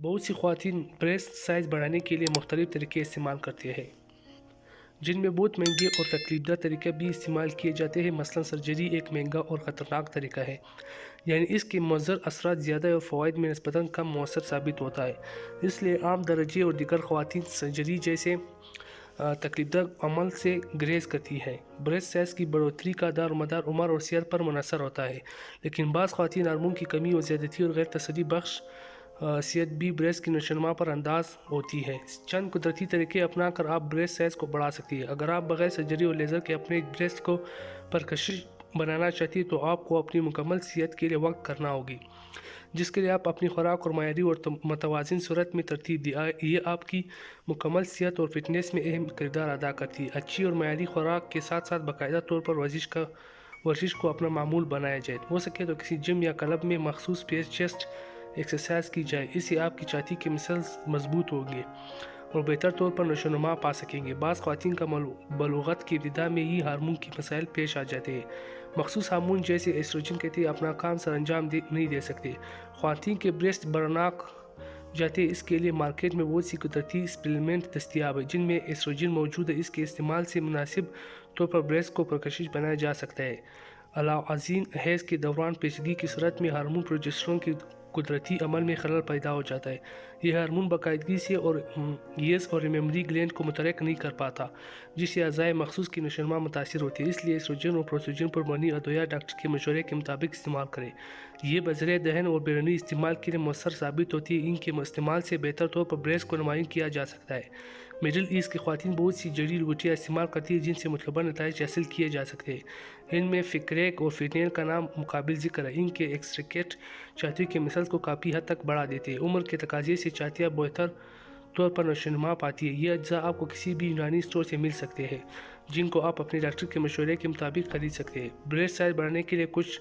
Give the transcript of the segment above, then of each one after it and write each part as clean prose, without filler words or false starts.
بہت سی خواتین breast size بڑھانے کے لیے مختلف طریقے استعمال کرتی ہیں، جن میں بہت مہنگے اور تکلیف دہ طریقے بھی استعمال کیے جاتے ہیں۔ مثلاً سرجری ایک مہنگا اور خطرناک طریقہ ہے، یعنی اس کے مضر اثرات زیادہ اور فوائد میں نسبتاً کم مؤثر ثابت ہوتا ہے۔ اس لیے عام درجے اور دیگر خواتین سرجری جیسے تکلیف دہ عمل سے گریز کرتی ہیں۔ بریسٹ سائز کی بڑھوتری کا دار و مدار عمر اور صحت پر منحصر ہوتا ہے، لیکن بعض خواتین ہارمون کی کمی اور زیادتی اور غیر تسلی بخش صحت بھی بریسٹ کی نشوونما پر انداز ہوتی ہے۔ چند قدرتی طریقے اپنا کر آپ بریسٹ سائز کو بڑھا سکتی ہیں۔ اگر آپ بغیر سرجری اور لیزر کے اپنے بریسٹ کو پرکشش بنانا چاہتی ہیں تو آپ کو اپنی مکمل صحت کے لیے وقت کرنا ہوگی، جس کے لیے آپ اپنی خوراک اور معیاری اور متوازن صورت میں ترتیب دیں۔ یہ آپ کی مکمل صحت اور فٹنس میں اہم کردار ادا کرتی ہے۔ اچھی اور معیاری خوراک کے ساتھ ساتھ باقاعدہ طور پر ورزش کو اپنا معمول بنایا جائے۔ ہو سکے تو کسی جم یا کلب میں مخصوص چیسٹ ایکسرسائز کی جائے، اس سے آپ کی چھاتی کے مسلز مضبوط ہوں گے اور بہتر طور پر نشوونما پا سکیں گے۔ بعض خواتین کا بلوغت کی ابتدا میں ہی ہارمون کے مسائل پیش آ جاتے ہیں۔ مخصوص ہارمون جیسے ایسٹروجن کہتے اپنا کام سر انجام نہیں دے سکتے۔ خواتین کے بریسٹ بڑھناک جاتے ہیں، اس کے لیے مارکیٹ میں بہت سی قدرتی سپلیمنٹ دستیاب ہیں جن میں ایسٹروجن موجود ہے۔ اس کے استعمال سے مناسب طور پر بریسٹ کو پرکشش بنایا جا سکتا ہے۔ علاوہ ازیں، حیض کے دوران پیچیدگی کی صورت میں ہارمون پروجسٹرون کے قدرتی عمل میں خلل پیدا ہو جاتا ہے۔ یہ ہارمون باقاعدگی سے یس اور میموری گلینڈ کو متحرک نہیں کر پاتا، جس سے اعضائے مخصوص کی نشوونما متاثر ہوتی ہے۔ اس لیے ایسٹروجن اور پروجسٹرون پر مبنی ادویات ڈاکٹر کے مشورے کے مطابق استعمال کریں۔ یہ بذریعہ دہن اور بیرونی استعمال کے لیے مؤثر ثابت ہوتی ہے۔ ان کے استعمال سے بہتر طور پر بریسٹ کو نمایاں کیا جا سکتا ہے۔ مڈل ایسٹ کی خواتین بہت سی جڑی بوٹیاں استعمال کرتی ہیں جن سے مطلوبہ نتائج حاصل کیے جا سکتے ہیں۔ ان میں فیکریک اور فینیل کا نام قابل ذکر ہے۔ ان کے ایکسٹریکٹ چھاتی کے مسلز کو کافی حد تک بڑھا دیتے ہیں۔ عمر کے تقاضے سے چھاتیاں بہتر طور پر نشوونما پاتی ہیں۔ یہ اجزاء آپ کو کسی بھی یونانی اسٹور سے مل سکتے ہیں، جن کو آپ اپنے ڈاکٹر کے مشورے کے مطابق خرید سکتے ہیں۔ بریسٹ سائز بڑھانے کے لیے کچھ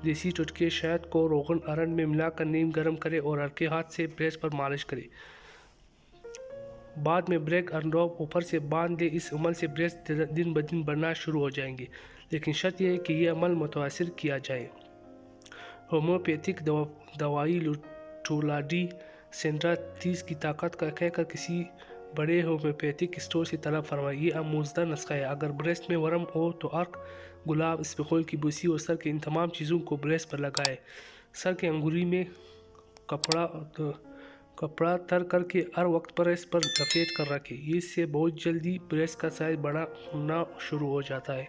دیسی ٹوٹکے: شہد کو روغن ارنڈ میں ملا کر نیم گرم کریں اور ہلکے ہاتھ سے بریسٹ پر مالش کریں۔ بعد میں بریک ارنڈوپ اوپر سے باندھ دیں۔ اس عمل سے بریسٹ دن بدن بڑھنا شروع ہو جائیں گے، لیکن شرط یہ ہے کہ یہ عمل متواتر کیا جائے۔ ہومیوپیتھک دوائی لوٹولاڈی سینڈرا 30 کی طاقت کا کہہ کر کسی بڑے ہومیوپیتھک اسٹور سے طلب فرمائیں۔ یہ آموزدہ نسخہ ہے۔ اگر بریسٹ میں ورم ہو تو عرق، گلاب، اسپغول کی بوسی اور سر کے ان تمام چیزوں کو بریسٹ پر لگائیں۔ سر کے انگوری میں کپڑا تر کر کے ہر وقت بریسٹ پر لپیٹ کر رکھیں۔ اس سے بہت جلدی بریسٹ کا سائز بڑھنا شروع ہو جاتا ہے۔